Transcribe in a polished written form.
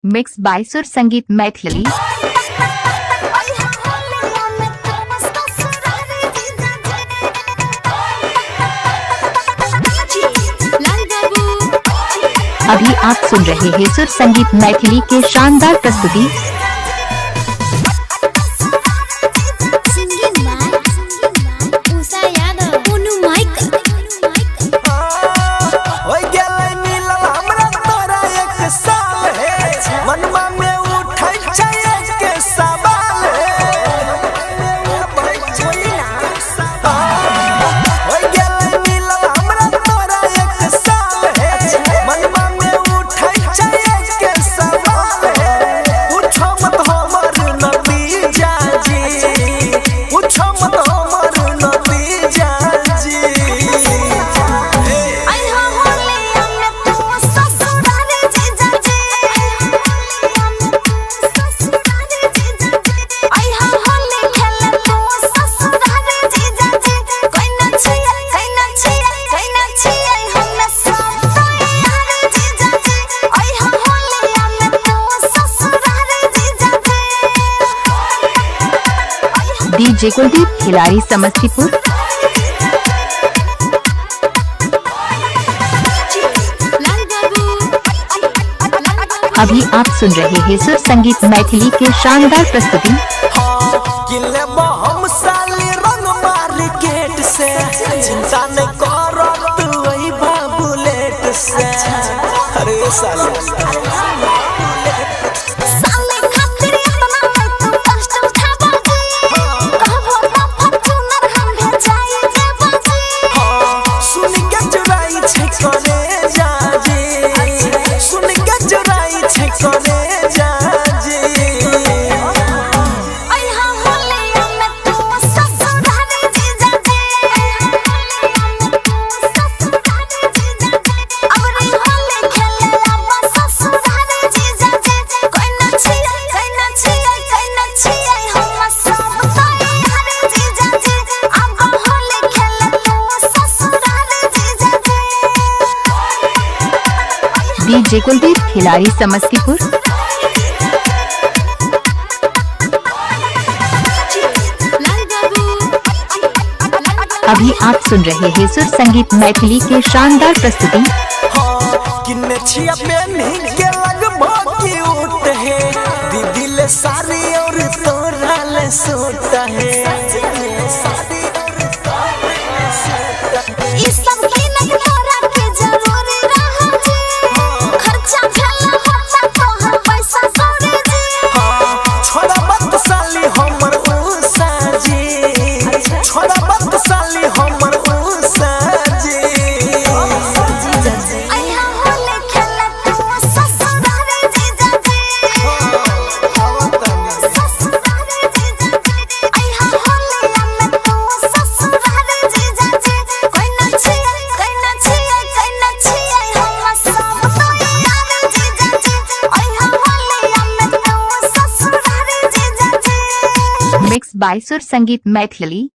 Mix by सुर संगीत मैथिली। अभी आप सुन रहे हैं सुर संगीत मैथिली के शानदार प्रस्तुति। डीजे कुलदीप खिलाड़ी समस्तीपुर। अभी आप सुन रहे हैं सुर संगीत मैथिली के शानदार प्रस्तुति। चिंता न करो तू वही बुलेट से। अरे डीजे कुलदीप खिलाड़ी समस्तीपुर। अभी आप सुन रहे हैं सुर संगीत मैथिली के शानदार प्रस्तुति। दीदी सारी और तोरा सूट है। मिक्स बाय सुर संगीत मैथिली।